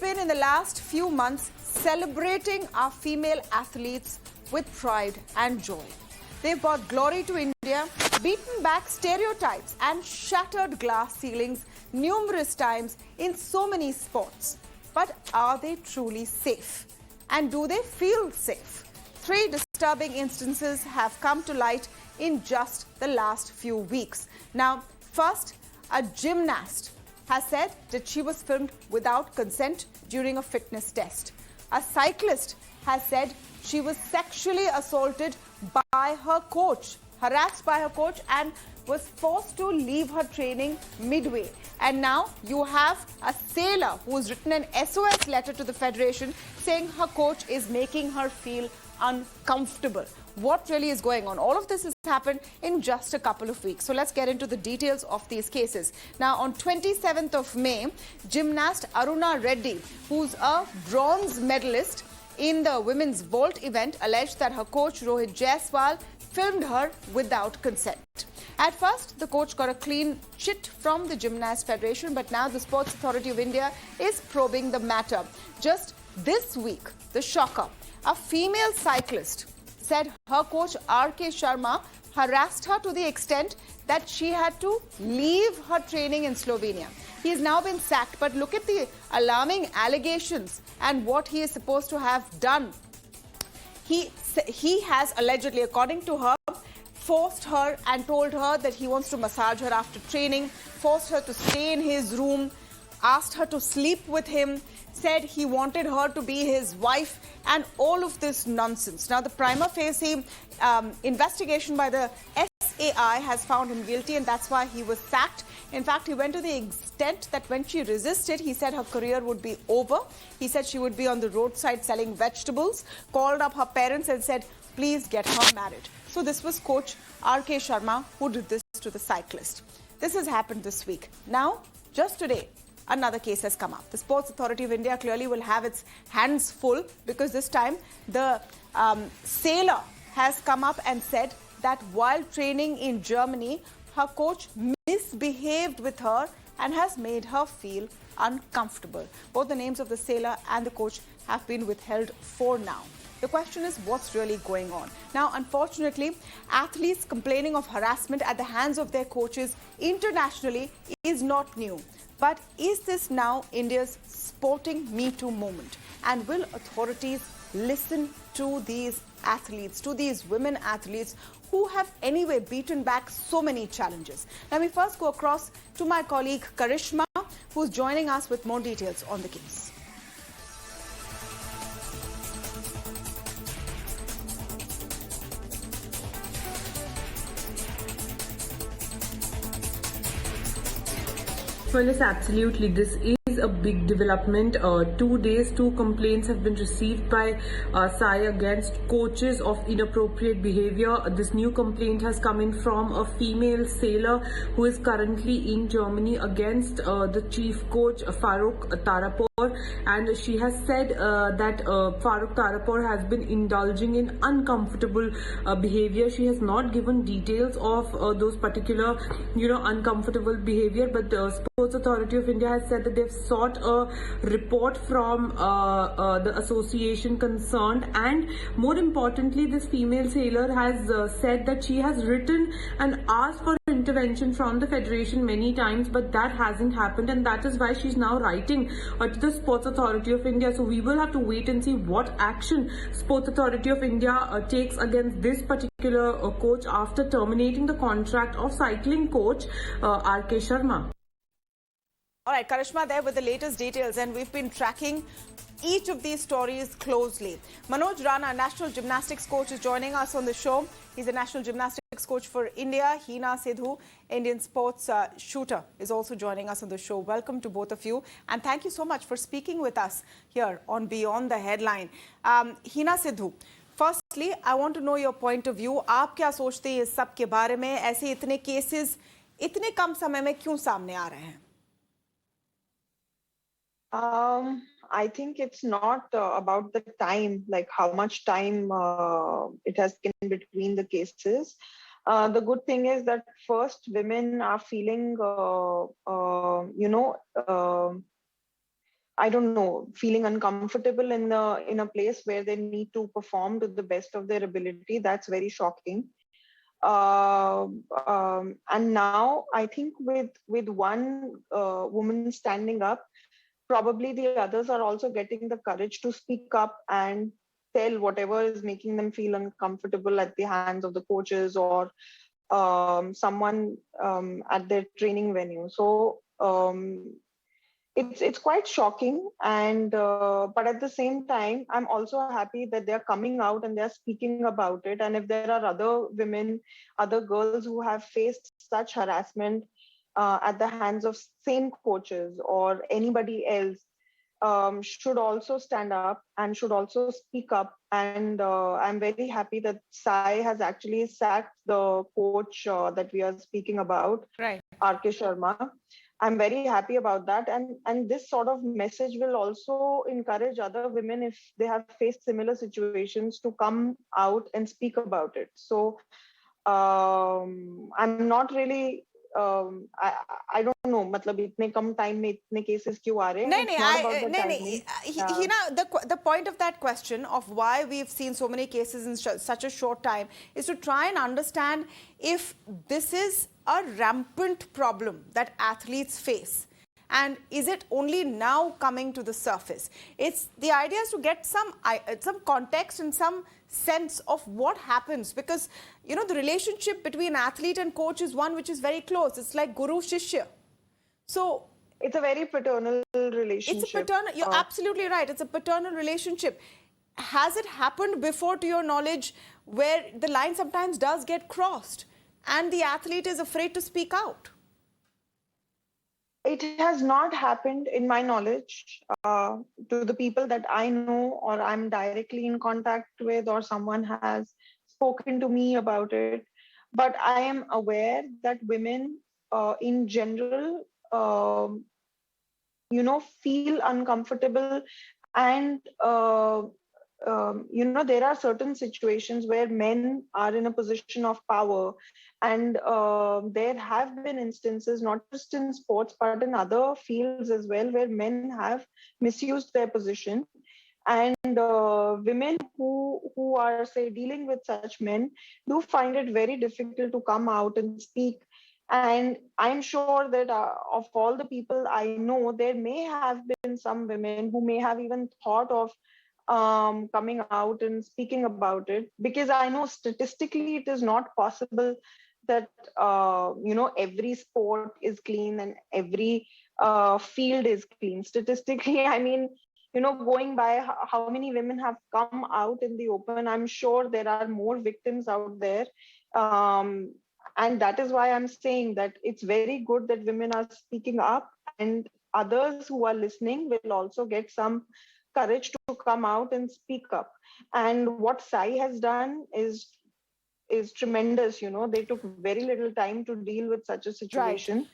been in the last few months celebrating our female athletes with pride and joy. They've brought glory to India, beaten back stereotypes and shattered glass ceilings numerous times in so many sports. But are they truly safe? And do they feel safe? 3 disturbing instances have come to light in just the last few weeks. Now, first, a gymnast has said that she was filmed without consent during a fitness test. A cyclist has said she was sexually assaulted by her coach, harassed by her coach, and was forced to leave her training midway. And now you have a sailor who's written an SOS letter to the Federation saying her coach is making her feel uncomfortable. What really is going on? All of this has happened in just a couple of weeks. So let's get into the details of these cases. Now, on 27th of May, gymnast Aruna Reddy, who's a bronze medalist in the women's vault event, alleged that her coach Rohit Jaiswal filmed her without consent. At first, the coach got a clean chit from the Gymnast Federation, but now the Sports Authority of India is probing the matter. Just this week, the shocker, a female cyclist said her coach R.K. Sharma harassed her to the extent that she had to leave her training in Slovenia. He has now been sacked, but look at the alarming allegations and what he is supposed to have done. He has allegedly, according to her, forced her and told her that he wants to massage her after training, forced her to stay in his room, asked her to sleep with him, said he wanted her to be his wife, and all of this nonsense. Now, the prima facie investigation by the SAI has found him guilty, and that's why he was sacked. In fact, he went to the extent that when she resisted, he said her career would be over. He said she would be on the roadside selling vegetables, called up her parents and said, please get her married. So this was coach R.K. Sharma who did this to the cyclist. This has happened this week. Now, just today, another case has come up. The Sports Authority of India clearly will have its hands full because this time the sailor has come up and said that while training in Germany, her coach misbehaved with her and has made her feel uncomfortable. Both the names of the sailor and the coach have been withheld for now. The question is, what's really going on? Now, unfortunately, athletes complaining of harassment at the hands of their coaches internationally is not new. But is this now India's sporting Me Too moment? And will authorities listen to these athletes, to these women athletes who have anyway beaten back so many challenges? Let me first go across to my colleague Karishma, who's joining us with more details on the case. Well, yes, absolutely. This is a big development. 2 days, 2 complaints have been received by SAI against coaches of inappropriate behavior. This new complaint has come in from a female sailor who is currently in Germany against the chief coach Farokh Tarapur. And she has said that Farokh Tarapur has been indulging in uncomfortable behavior. She has not given details of those particular, uncomfortable behavior, but the Sports Authority of India has said that they've sought a report from the association concerned, and more importantly, this female sailor has said that she has written and asked for intervention from the Federation many times, but that hasn't happened, and that is why she's now writing to the Sports Authority of India. So we will have to wait and see what action Sports Authority of India takes against this particular coach after terminating the contract of cycling coach R.K. Sharma. All right, Karishma there with the latest details, and we've been tracking each of these stories closely. Manoj Rana, National Gymnastics Coach, is joining us on the show. He's a National Gymnastics Coach for India. Heena Sidhu, Indian sports shooter, is also joining us on the show. Welcome to both of you, and thank you so much for speaking with us here on Beyond the Headline. Heena Sidhu, firstly, I want to know your point of view. आप क्या सोचते हैं इस सब के बारे में? ऐसे इतने केसेस इतने कम समय में क्यों सामने आ रहे हैं? I think it's not about the time, like how much time it has been between the cases. The good thing is that first women are feeling, I don't know, feeling uncomfortable in a place where they need to perform to the best of their ability. That's very shocking. And now I think with one woman standing up, probably the others are also getting the courage to speak up and tell whatever is making them feel uncomfortable at the hands of the coaches or someone at their training venue. So it's quite shocking, and but at the same time, I'm also happy that they're coming out and they're speaking about it. And if there are other women, other girls who have faced such harassment at the hands of same coaches or anybody else, should also stand up and should also speak up. And I'm very happy that Sai has actually sacked the coach that we are speaking about, Right. RK Sharma. I'm very happy about that. And this sort of message will also encourage other women, if they have faced similar situations, to come out and speak about it. So I'm not really, I don't know, मतलब इतने कम time में इतने cases क्यों आ रहे हैं? It's not about the timing. Hina, the point of that question of why we've seen so many cases in such a short time is to try and understand if this is a rampant problem that athletes face. And is it only now coming to the surface? It's the idea is to get some context and some sense of what happens, because you know the relationship between athlete and coach is one which is very close. It's like guru shishya. So it's a very paternal relationship. It's a paternal. You're absolutely right. It's a paternal relationship. Has it happened before, to your knowledge, where the line sometimes does get crossed and the athlete is afraid to speak out? It has not happened in my knowledge to the people that I know or I'm directly in contact with, or someone has spoken to me about it. But I am aware that women in general, feel uncomfortable. And, there are certain situations where men are in a position of power. And there have been instances, not just in sports, but in other fields as well, where men have misused their position. And women who are, say, dealing with such men do find it very difficult to come out and speak. And I'm sure that of all the people I know, there may have been some women who may have even thought of coming out and speaking about it, because I know statistically it is not possible that every sport is clean and every field is clean. Statistically, I mean, going by how many women have come out in the open, I'm sure there are more victims out there. And that is why I'm saying that it's very good that women are speaking up, and others who are listening will also get some courage to come out and speak up. And what Sai has done is tremendous. They took very little time to deal with such a situation. Right.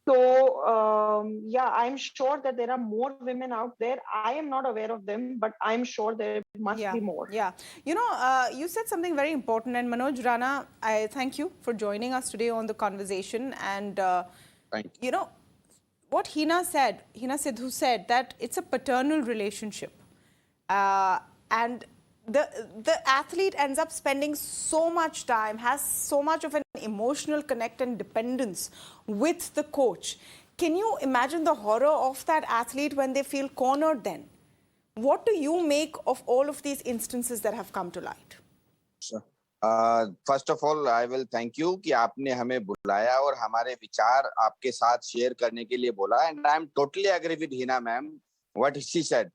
So, I'm sure that there are more women out there. I am not aware of them, but I'm sure there must be more. Yeah. You said something very important. And Manoj Rana, I thank you for joining us today on the conversation. And, what Heena Sidhu said, that it's a paternal relationship. And the athlete ends up spending so much time, has so much of an emotional connect and dependence with the coach. Can you imagine the horror of that athlete when they feel cornered then? What do you make of all of these instances that have come to light? Sure. First of all, I will thank you कि आपने हमें बुलाया और हमारे विचार आपके साथ share करने के लिए बोला. And I am totally agree with Heena ma'am what she said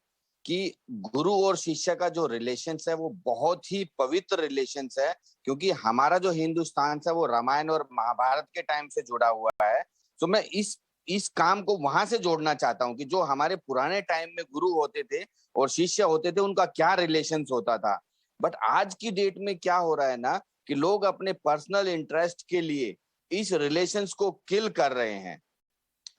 कि गुरु और शिष्य का जो रिलेशंस है वो बहुत ही पवित्र रिलेशंस है, क्योंकि हमारा जो हिंदुस्तान है वो रामायण और महाभारत के टाइम से जुड़ा हुआ है. तो मैं इस काम को वहां से जोड़ना चाहता हूं कि जो हमारे पुराने टाइम में गुरु होते थे और शिष्य होते थे, उनका क्या रिलेशंस होता था. बट आज की डेट में क्या हो रहा है ना कि लोग अपने पर्सनल इंटरेस्ट के लिए इस रिलेशंस को किल कर रहे हैं,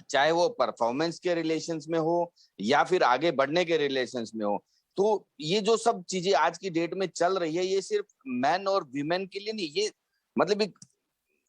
चाहे वो परफॉर्मेंस के रिलेशंस में हो या फिर आगे बढ़ने के रिलेशंस में हो. तो ये जो सब चीजें आज की डेट में चल रही है, ये सिर्फ मैन और वीमेन के लिए नहीं, ये मतलब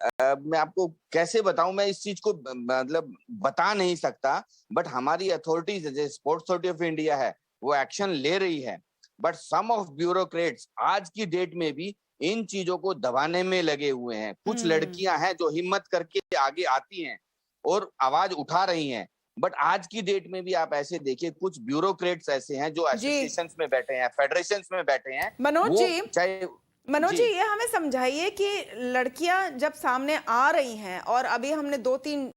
मैं आपको कैसे बताऊं, मैं इस चीज को मतलब बता नहीं सकता, बट हमारी अथॉरिटीज जैसे स्पोर्ट्स अथॉरिटी ऑफ इंडिया है वो एक्शन ले रही है, बट सम ऑफ ब्यूरोक्रेट्स आज की डेट में भी इन चीजों को दबाने में लगे हुए हैं। कुछ लड़कियां हैं जो हिम्मत करके आगे आती हैं और आवाज उठा रही हैं, बट आज की डेट में भी आप ऐसे देखिए कुछ ब्यूरोक्रेट्स ऐसे हैं जो एसोसिएशंस में बैठे हैं, फेडरेशंस में बैठे हैं। मनोज वो जी, चाहे मनोज जी, ये हमें समझाइए कि लड़कियां जब सामने आ रही हैं, और अभी हमने 2-3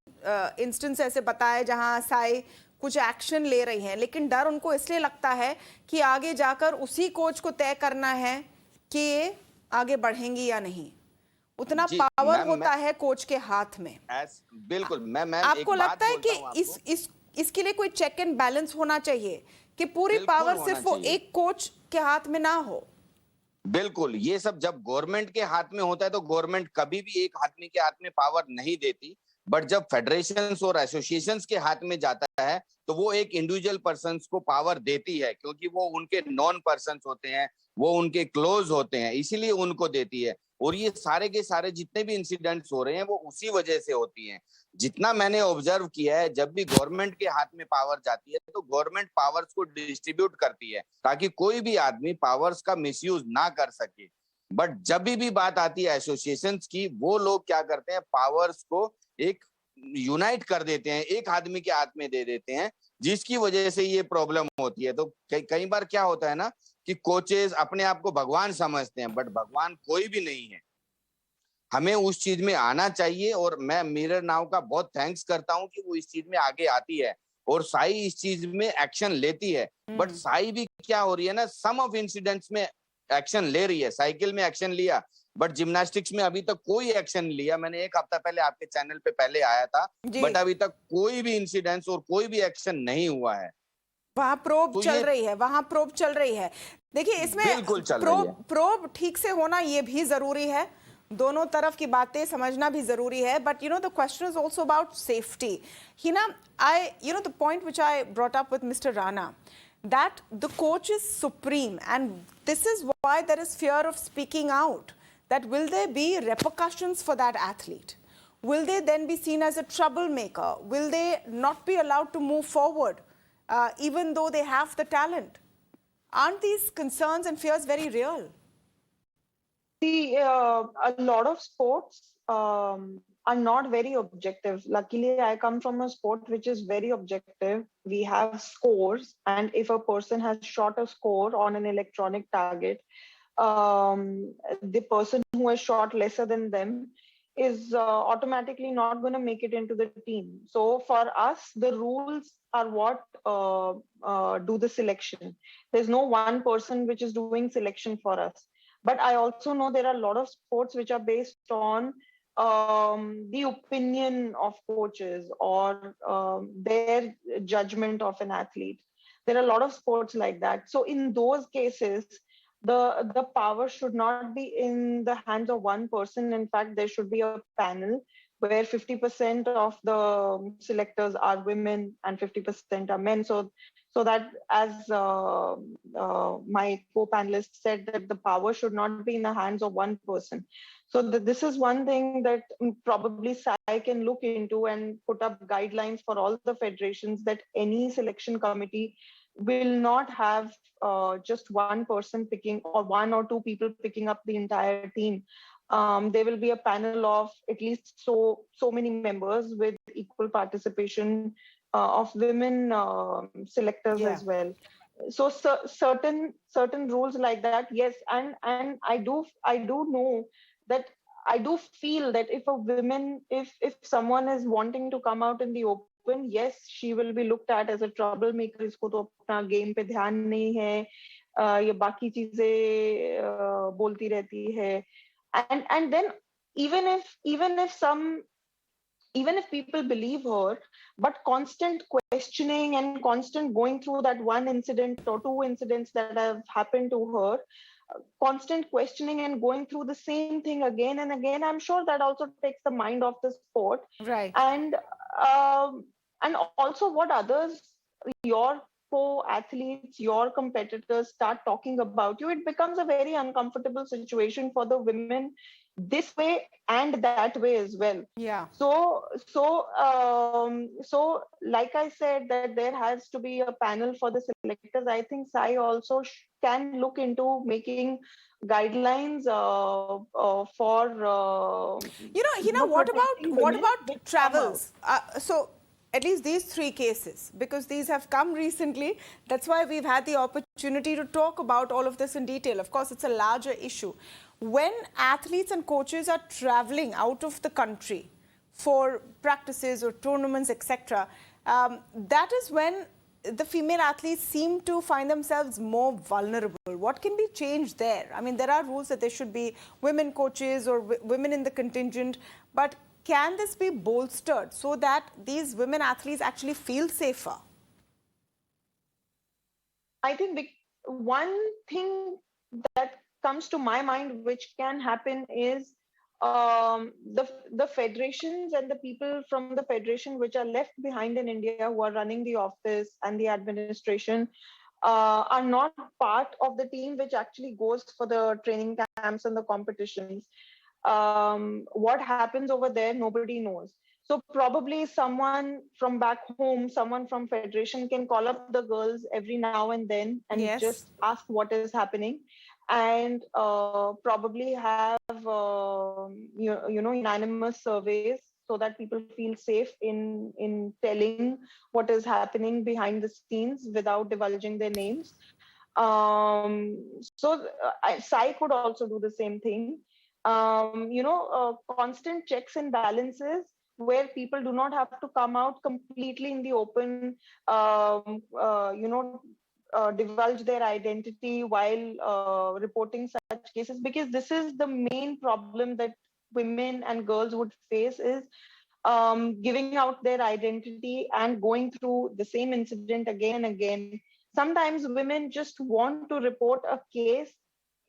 इंस्टेंस ऐसे बताए जहां साई कुछ एक्शन ले रही हैं, लेकिन डर उनको इसलिए लगता है कि आगे जाकर उसी कोच को तय करना है कि ये आगे बढ़ेंगी या नहीं। उतना पावर होता है कोच के हाथ में। बिल्कुल, मैं आपको लगता है कि इसके लिए कोई चेक एंड बैलेंस होना चाहिए कि पूरी पावर सिर्फ वो एक कोच के हाथ में ना हो? बिल्कुल, ये सब जब गवर्नमेंट के हाथ में होता है तो गवर्नमेंट कभी भी एक आदमी के हाथ में पावर नहीं देती, बट जब फेडरेशंस और एसोसिएशंस के हाथ में जाता है तो वो एक इंडिविजुअल पर्सन्स को पावर देती है, क्योंकि वो उनके नॉन पर्सन्स होते हैं, वो उनके क्लोज होते हैं, इसीलिए उनको देती है। और ये सारे के सारे जितने भी इंसिडेंट्स हो रहे हैं वो उसी वजह से होती हैं। जितना मैंने ऑब्जर्व किया है, जब भी गवर्नमेंट के हाथ में पावर जाती है तो गवर्नमेंट पावर्स को डिस्ट्रीब्यूट करती है ताकि कोई भी आदमी पावर्स का मिसयूज ना कर सके। बट जब भी बात आती है एसोसिएशंस की, वो लोग क्या करते हैं, पावर्स को एक यूनाइट कर देते हैं, एक आदमी के हाथ में दे देते हैं, जिसकी वजह से ये प्रॉब्लम होती है। तो कई बार क्या होता है ना कि कोचेस अपने आप को भगवान समझते हैं, बट भगवान कोई भी नहीं है। हमें उस चीज में आना चाहिए, और मैं मिरर नाव का बहुत थैंक्स करता हूं कि वो इस चीज में आगे आती है और साई इस चीज में एक्शन लेती है। बट साई भी क्या हो रही है ना, सम ऑफ इंसिडेंट्स में एक्शन ले रही है। साइकिल में एक्शन लिया, बट जिम्नास्टिक्स में अभी तक कोई एक्शन नहीं लिया। मैंने एक हफ्ता पहले आपके चैनल पे पहले आया था, बट अभी तक कोई भी इंसिडेंट्स और कोई भी एक्शन नहीं हुआ है। वहां प्रोब चल रही है, वहां प्रोब चल रही है। देखिए, इसमें प्रोब ठीक से होना ये भी जरूरी है, दोनों तरफ की बातें समझना भी जरूरी है, but the question is also about safety. Hina, the point which I brought up with Mr. Rana, that the coach is supreme, and this is why there is fear of speaking out. That will there be repercussions for that athlete? Will they then be seen as a troublemaker? Will they not be allowed to move forward, even though they have the talent? Aren't these concerns and fears very real? See, a lot of sports are not very objective. Luckily, I come from a sport which is very objective. We have scores, and if a person has shot a score on an electronic target, the person who has shot lesser than them is automatically not going to make it into the team. So for us, the rules are what do the selection. There's no one person which is doing selection for us. But I also know there are a lot of sports which are based on the opinion of coaches or their judgment of an athlete. There are a lot of sports like that. So in those cases, the power should not be in the hands of one person. In fact, there should be a panel where 50% of the selectors are women and 50% are men. So that, as my co-panelist said, that the power should not be in the hands of one person. So this is one thing that probably SAI can look into and put up guidelines for all the federations, that any selection committee will not have just one person picking, or one or two people picking up the entire team. There will be a panel of at least so many members with equal participation of women selectors as well. So certain rules like that, yes, and I do know that, I do feel that if a woman, if someone is wanting to come out in the open, yes, she will be looked at as a troublemaker. इसको तो अपना game पे ध्यान नहीं है, ये बाकी चीजें बोलती रहती है, and then even if people believe her, but constant questioning and constant going through that one incident or two incidents that have happened to her, constant questioning and going through the same thing again and again, I'm sure that also takes the mind off the sport. Right. And also what others, your co-athletes, your competitors start talking about you, it becomes a very uncomfortable situation for the women this way and that way as well. Yeah. So like I said, that there has to be a panel for the selectors. I think Sai also can look into making guidelines for Hina, protecting what women about which come out. travels? So at least these three cases, because these have come recently, that's why we've had the opportunity to talk about all of this in detail. Of course, it's a larger issue. When athletes and coaches are traveling out of the country for practices or tournaments, etc., that is when the female athletes seem to find themselves more vulnerable. What can be changed there? I mean, there are rules that there should be women coaches or women in the contingent, but can this be bolstered so that these women athletes actually feel safer? I think one thing that comes to my mind which can happen is the federations and the people from the federation which are left behind in India, who are running the office and the administration, are not part of the team which actually goes for the training camps and the competitions. What happens over there, nobody knows. So probably someone from back home, someone from federation can call up the girls every now and then and Yes. just ask what is happening, and probably have unanimous surveys so that people feel safe in telling what is happening behind the scenes without divulging their names. Sai could also do the same thing. Constant checks and balances where people do not have to come out completely in the open, divulge their identity while reporting such cases, because this is the main problem that women and girls would face, is giving out their identity and going through the same incident again and again. Sometimes women just want to report a case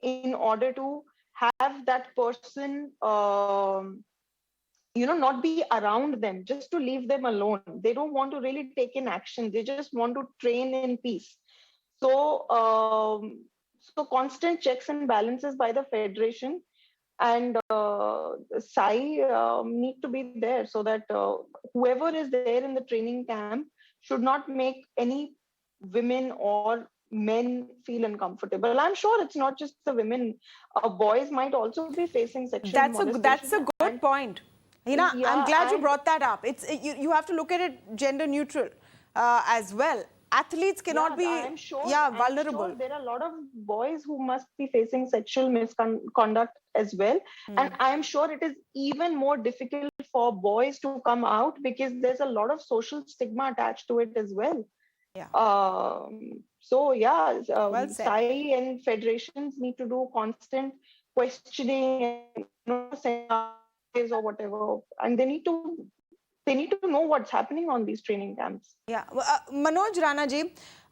in order to have that person not be around them, just to leave them alone. They don't want to really take in action, they just want to train in peace. So constant checks and balances by the federation and Sai need to be there, so that whoever is there in the training camp should not make any women or men feel uncomfortable. I'm sure it's not just the women. Boys might also be facing sexual molestation. That's a good point. Hina, Yeah, I'm glad you and brought that up. You have to look at it gender neutral as well. Athletes cannot be I'm sure vulnerable. there are a lot of boys who must be facing sexual misconduct as well. And I'm sure it is even more difficult for boys to come out, because there's a lot of social stigma attached to it as well. Yeah. Well said. Sai and federations need to do constant questioning and or whatever, and they need to know what's happening on these training camps. Yeah. Manoj Rana ji,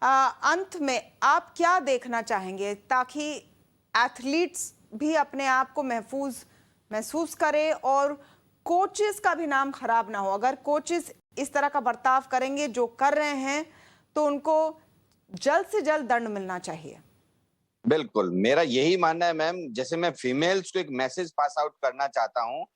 अंत में आप क्या देखना चाहेंगे ताकि athletes भी अपने आप को महसूस करें और कोचेस का भी नाम खराब ना हो? अगर कोचेस इस तरह का बर्ताव करेंगे जो कर रहे हैं, तो उनको जल्द से जल्द दंड मिलना चाहिए। बिल्कुल, मेरा यही मानना है मैम। जैसे मैं फीमेल्स को एक मैसेज पास आउट करना चाहता हूँ,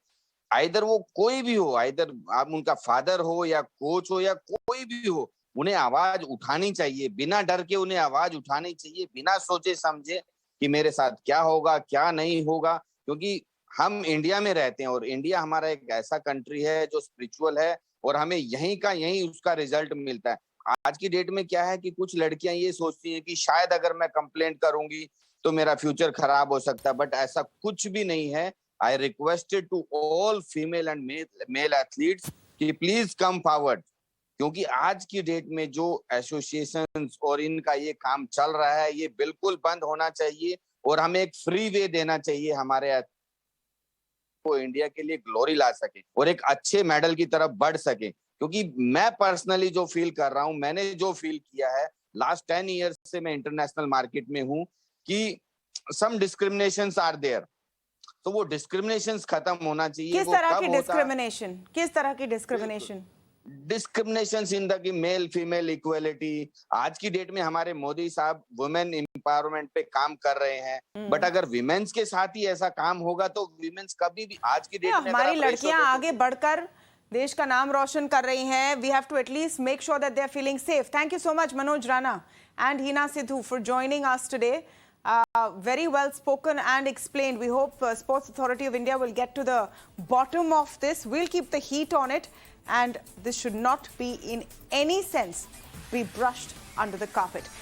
आइदर वो कोई भी हो, आइदर आप उनका फादर हो या कोच हो या कोई भी हो, उन्हें आवाज उठानी चाहिए, बिना डर के उन्हें आवाज उठानी चाहिए, बिना सोचे समझे कि मेरे साथ क्या होगा क्या नहीं होगा। क्योंकि हम इंडिया में रहते हैं और इंडिया हमारा एक ऐसा कंट्री है जो स्पिरिचुअल है और हमें यहीं उसका रिजल्ट मिलता है। आज की डेट में क्या है कि कुछ लड़कियां ये सोचती हैं कि शायद अगर मैं कंप्लेंट करूंगी तो मेरा फ्यूचर खराब हो सकता है, बट ऐसा कुछ भी नहीं है। I requested to all female and male athletes कि प्लीज कम फॉरवर्ड, क्योंकि आज की डेट में जो एसोसिएशंस और इनका ये काम चल रहा है, ये बिल्कुल बंद होना चाहिए और हमें एक फ्री वे देना चाहिए हमारे को इंडिया के लिए ग्लोरी ला सके और एक अच्छे मेडल की तरफ बढ़ सके। क्योंकि मैं पर्सनली जो फील कर रहा हूं, मैंने जो फील किया है लास्ट 10 इयर्स से मैं इंटरनेशनल मार्केट में हूं कि सम डिस्क्रिमिनेशंस आर देयर, तो वो डिस्क्रिमिनेशंस खत्म होना चाहिए। किस तरह की discrimination? Discrimination in the male female equality, आज की डेट में हमारे मोदी साहब वुमेन एम्पावरमेंट पे काम कर रहे हैं, बट अगर विमेन्स के साथ ही ऐसा काम होगा तो विमेन्स कभी भी आज की डेट में हमारी लड़कियां आगे बढ़कर देश का नाम रोशन कर रही हैं. We have to at least make sure that they are feeling safe. Thank you so much Manoj Rana and Heena Sidhu for joining us today. Very well spoken and explained. We hope Sports Authority of India will get to the bottom of this. We'll keep the heat on it, and this should not be in any sense be brushed under the carpet.